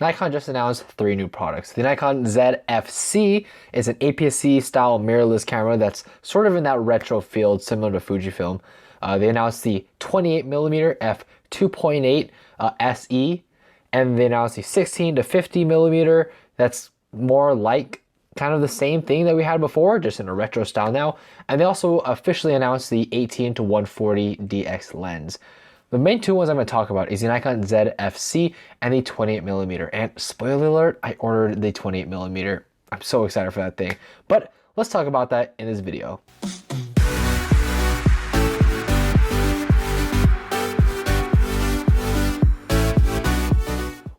Nikon just announced 3 new products. The Nikon Zfc is an APS-C style mirrorless camera that's sort of in that retro field, similar to Fujifilm. They announced the 28mm f2.8 SE, and they announced the 16 to 50mm. That's more like kind of the same thing that we had before, just in a retro style now. And they also officially announced the 18 to 140 DX lens. The main 2 ones I'm going to talk about is the Nikon ZFC and the 28mm. And spoiler alert, I ordered the 28mm. I'm so excited for that thing. But let's talk about that in this video.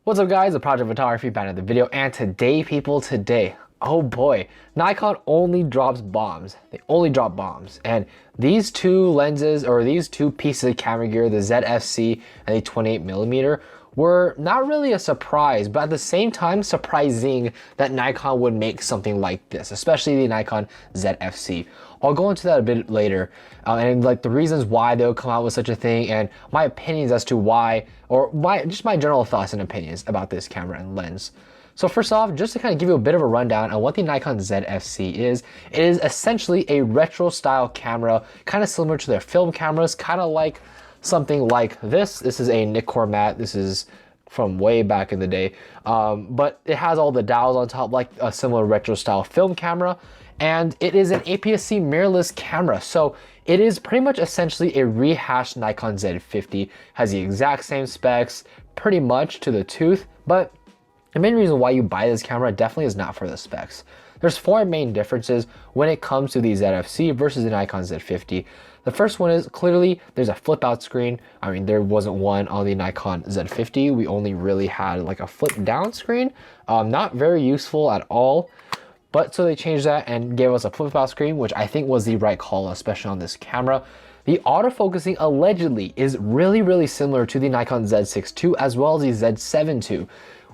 What's up guys, the Project Photography back in the video, and today oh boy, Nikon only drops bombs. They only drop bombs. And these 2 lenses, or these 2 pieces of camera gear, the ZFC and the 28mm, were not really a surprise, but at the same time surprising that Nikon would make something like this, especially the Nikon ZFC. I'll go into that a bit later, and like the reasons why they'll come out with such a thing, and my opinions as to why, or just my general thoughts and opinions about this camera and lens. So first off, just to kind of give you a bit of a rundown on what the Nikon ZFC is, it is essentially a retro style camera, kind of similar to their film cameras, kind of like something like this. This is a Nikkor mat. This is from way back in the day, but it has all the dials on top like a similar retro style film camera, and it is an APS-C mirrorless camera. So it is pretty much essentially a rehashed Nikon Z50, has the exact same specs, pretty much to the tooth, but the main reason why you buy this camera definitely is not for the specs. There's 4 main differences when it comes to the ZFC versus the Nikon Z50. The first one is clearly there's a flip out screen. I mean, there wasn't one on the Nikon Z50. We only really had like a flip down screen. Not very useful at all. But so they changed that and gave us a flip out screen, which I think was the right call, especially on this camera. The autofocusing allegedly is really similar to the Nikon Z6 II as well as the Z7 II.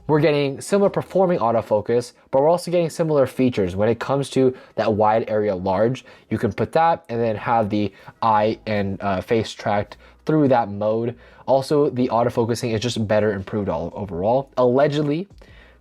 We're getting similar performing autofocus, but we're also getting similar features when it comes to that wide area large. You can put that and then have the eye and face tracked through that mode. Also, the autofocusing is just better improved all overall. Allegedly,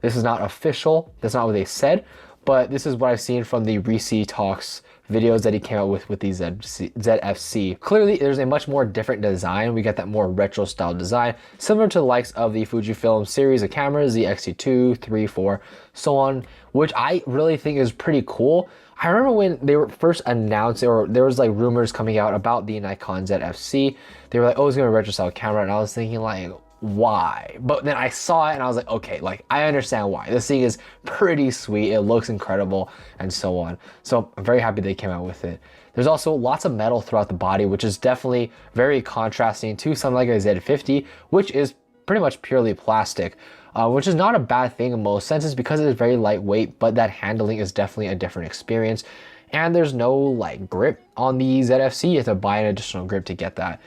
this is not official, that's not what they said, but this is what I've seen from the Reese Talks videos that he came out with the ZFC. Clearly, there's a much more different design. We get that more retro style design, similar to the likes of the Fujifilm series of cameras, the X-T2, 3, 4, so on, which I really think is pretty cool. I remember when they were first announced, or there was like rumors coming out about the Nikon ZFC. They were like, oh, it's gonna be a retro style camera, and I was thinking like, why? But then I saw it and I was like, okay, like I understand why. This thing is pretty sweet, it looks incredible, and so on. So I'm very happy they came out with it. There's also lots of metal throughout the body, which is definitely very contrasting to something like a Z50, which is pretty much purely plastic, which is not a bad thing in most senses because it is very lightweight, but that handling is definitely a different experience. And there's no like grip on the ZFC. You have to buy an additional grip to get that.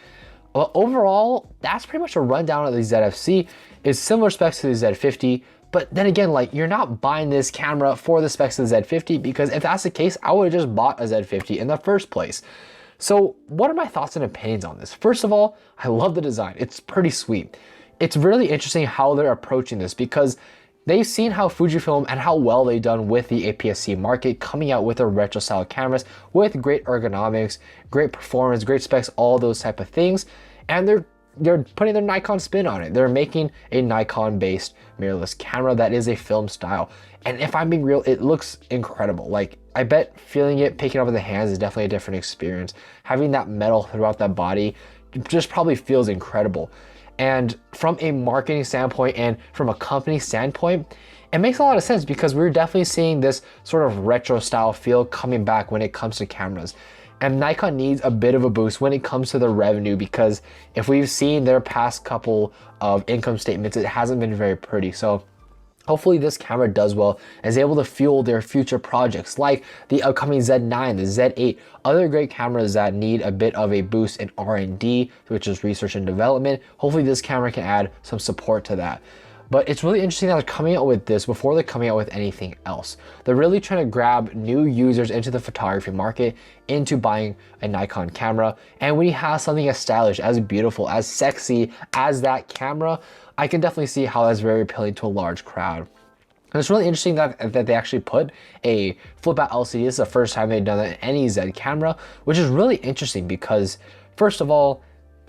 Well, overall, that's pretty much a rundown of the ZFC. It's similar specs to the Z50, but then again, like you're not buying this camera for the specs of the Z50, because if that's the case, I would have just bought a Z50 in the first place. So what are my thoughts and opinions on this? First of all, I love the design. It's pretty sweet. It's really interesting how they're approaching this, because they've seen how Fujifilm and how well they've done with the APS-C market, coming out with their retro style cameras with great ergonomics, great performance, great specs, all those type of things. And they're putting their Nikon spin on it. They're making a Nikon-based mirrorless camera that is a film style. And if I'm being real, it looks incredible. Like, I bet feeling it, picking it up in the hands is definitely a different experience. Having that metal throughout that body just probably feels incredible. And from a marketing standpoint and from a company standpoint, it makes a lot of sense, because we're definitely seeing this sort of retro style feel coming back when it comes to cameras. And Nikon needs a bit of a boost when it comes to their revenue, because if we've seen their past couple of income statements, it hasn't been very pretty. So hopefully this camera does well and is able to fuel their future projects like the upcoming Z9, the Z8, other great cameras that need a bit of a boost in R&D, which is research and development. Hopefully this camera can add some support to that. But it's really interesting that they're coming out with this before they're coming out with anything else. They're really trying to grab new users into the photography market, into buying a Nikon camera. And when you have something as stylish, as beautiful, as sexy as that camera, I can definitely see how that's very appealing to a large crowd. And it's really interesting that they actually put a flip out LCD. This is the first time they've done that in any Z camera, which is really interesting because, first of all,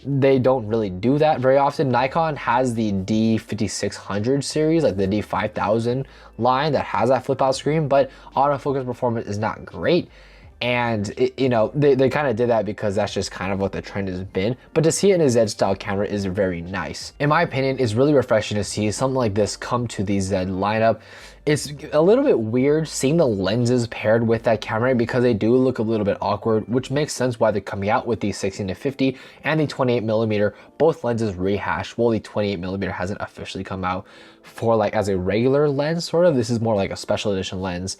they don't really do that very often. Nikon has the D5600 series, like the D5000 line that has that flip out screen, but autofocus performance is not great. And they kind of did that because that's just kind of what the trend has been. But to see it in a Z style camera is very nice. In my opinion, it's really refreshing to see something like this come to the Z lineup. It's a little bit weird seeing the lenses paired with that camera because they do look a little bit awkward, which makes sense why they're coming out with the 16-50 and the 28mm, both lenses rehashed. Well, the 28mm hasn't officially come out for like as a regular lens, sort of. This is more like a special edition lens,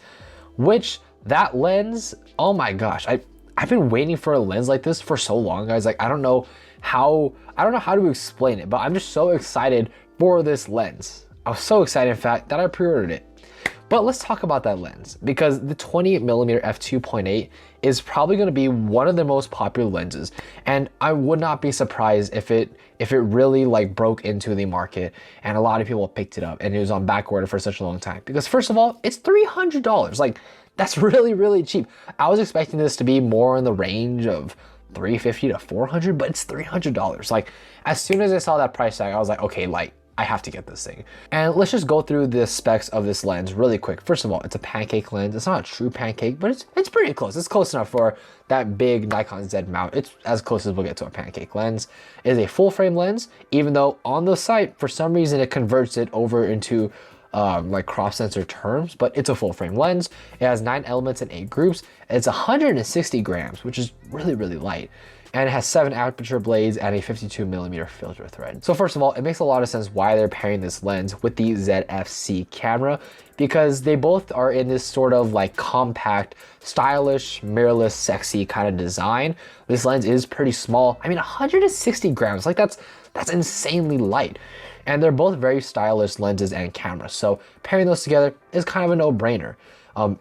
which that lens, oh my gosh, I've been waiting for a lens like this for so long, guys. Like I don't know how to explain it, but I'm just so excited for this lens. I was so excited, in fact, that I pre-ordered it. But let's talk about that lens, because the 28mm f2.8 is probably going to be one of the most popular lenses, and I would not be surprised if it really like broke into the market and a lot of people picked it up and it was on back order for such a long time. Because first of all, it's $300. Like that's really, really cheap. I was expecting this to be more in the range of $350 to $400, but it's $300. Like as soon as I saw that price tag, I was like, okay, like I have to get this thing. And let's just go through the specs of this lens really quick. First of all, it's a pancake lens. It's not a true pancake, but it's pretty close. It's close enough for that big Nikon Z mount. It's as close as we'll get to a pancake lens. It is a full frame lens, even though on the site, for some reason, it converts it over into like crop sensor terms, but it's a full frame lens. It has 9 elements and 8 groups. It's 160 grams, which is really, really light. And it has 7 aperture blades and a 52mm filter thread. So first of all, it makes a lot of sense why they're pairing this lens with the ZFC camera, because they both are in this sort of like compact, stylish, mirrorless, sexy kind of design. This lens is pretty small. I mean, 160 grams, like that's insanely light. And they're both very stylish lenses and cameras. So pairing those together is kind of a no-brainer.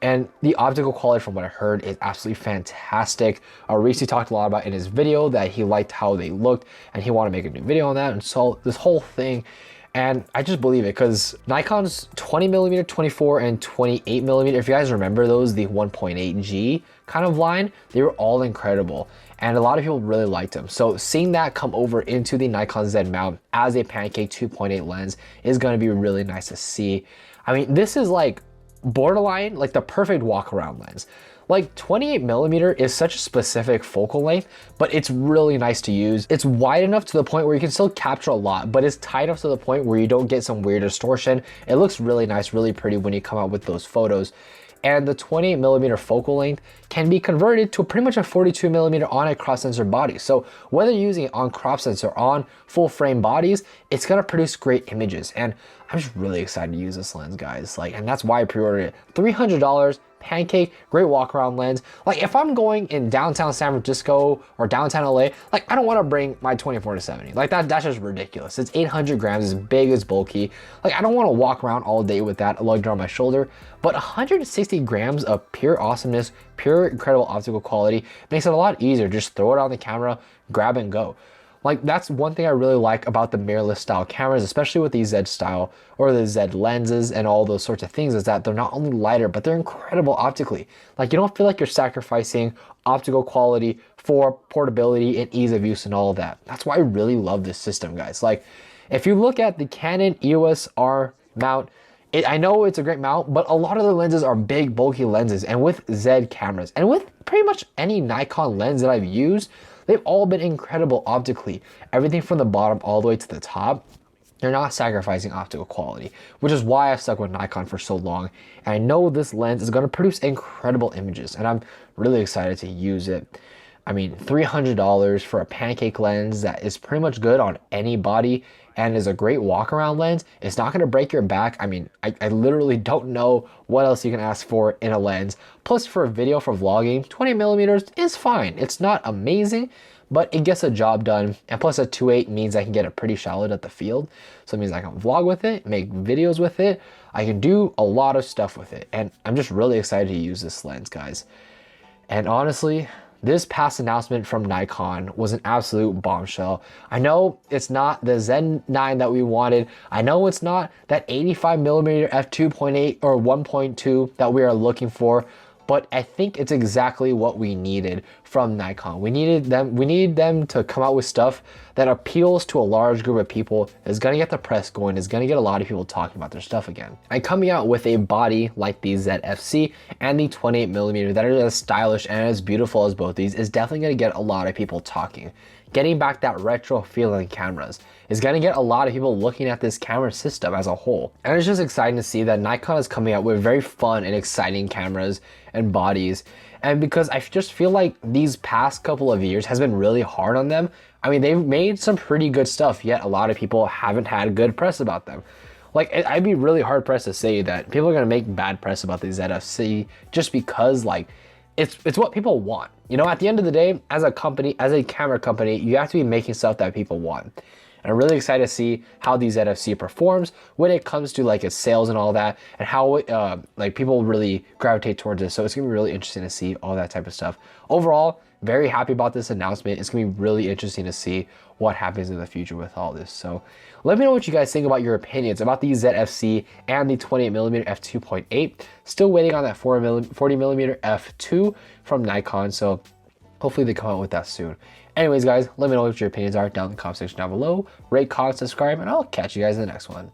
And the optical quality, from what I heard, is absolutely fantastic. Reese talked a lot about in his video that he liked how they looked and he wanted to make a new video on that. And so this whole thing, and I just believe it because Nikon's 20mm, 24 and 28mm, if you guys remember those, the 1.8G kind of line, they were all incredible. And a lot of people really liked them. So seeing that come over into the Nikon Z mount as a pancake 2.8 lens is going to be really nice to see. I mean, this is like borderline like the perfect walk around lens. Like 28mm is such a specific focal length, but it's really nice to use. It's wide enough to the point where you can still capture a lot, but it's tight enough to the point where you don't get some weird distortion. It looks really nice, really pretty when you come out with those photos. And the 28mm focal length can be converted to pretty much a 42mm on a crop sensor body. So whether you're using it on crop sensor, on full frame bodies, it's gonna produce great images. And I'm just really excited to use this lens, guys. Like, and that's why I pre-ordered it. $300, pancake, great walk around lens. Like if I'm going in downtown San Francisco or downtown LA, like I don't want to bring my 24-70. Like that's just ridiculous. It's 800 grams, it's big, it's bulky. Like I don't want to walk around all day with that lugged on my shoulder. But 160 grams of pure awesomeness, pure incredible optical quality makes it a lot easier. Just throw it on the camera, grab and go. Like that's one thing I really like about the mirrorless style cameras, especially with these Z style or the Z lenses and all those sorts of things, is that they're not only lighter, but they're incredible optically. Like you don't feel like you're sacrificing optical quality for portability and ease of use and all of that. That's why I really love this system, guys. Like if you look at the Canon EOS R mount, I know it's a great mount, but a lot of the lenses are big, bulky lenses. And with Z cameras and with pretty much any Nikon lens that I've used, they've all been incredible optically. Everything from the bottom all the way to the top, they're not sacrificing optical quality, which is why I've stuck with Nikon for so long. And I know this lens is gonna produce incredible images and I'm really excited to use it. I mean, $300 for a pancake lens that is pretty much good on any body and is a great walk around lens. It's not gonna break your back. I mean, I literally don't know what else you can ask for in a lens. Plus for a video for vlogging, 20mm is fine. It's not amazing, but it gets the job done. And plus a 2.8 means I can get it pretty shallow at the field. So it means I can vlog with it, make videos with it. I can do a lot of stuff with it. And I'm just really excited to use this lens, guys. And honestly, this past announcement from Nikon was an absolute bombshell. I know it's not the Z9 that we wanted. I know it's not that 85mm f2.8 or 1.2 that we are looking for, but I think it's exactly what we needed from Nikon. We needed them to come out with stuff that appeals to a large group of people, is gonna get the press going, is gonna get a lot of people talking about their stuff again. And coming out with a body like the ZFC and the 28mm that are as stylish and as beautiful as both these is definitely gonna get a lot of people talking. Getting back that retro feeling cameras is gonna get a lot of people looking at this camera system as a whole. And it's just exciting to see that Nikon is coming out with very fun and exciting cameras and bodies. And because I just feel like these past couple of years has been really hard on them. I mean, they've made some pretty good stuff, yet a lot of people haven't had good press about them. Like, I'd be really hard pressed to say that people are gonna make bad press about the ZFC just because, like, it's what people want. You know, at the end of the day, as a company, as a camera company, you have to be making stuff that people want. And I'm really excited to see how the ZFC performs when it comes to like its sales and all that, and how it, like people really gravitate towards it. So it's gonna be really interesting to see all that type of stuff. Overall, very happy about this announcement. It's gonna be really interesting to see what happens in the future with all this. So let me know what you guys think about your opinions about the ZFC and the 28mm f2.8. Still waiting on that 40mm f2 from Nikon. So hopefully they come out with that soon. Anyways, guys, let me know what your opinions are down in the comment section down below. Rate, comment, subscribe, and I'll catch you guys in the next one.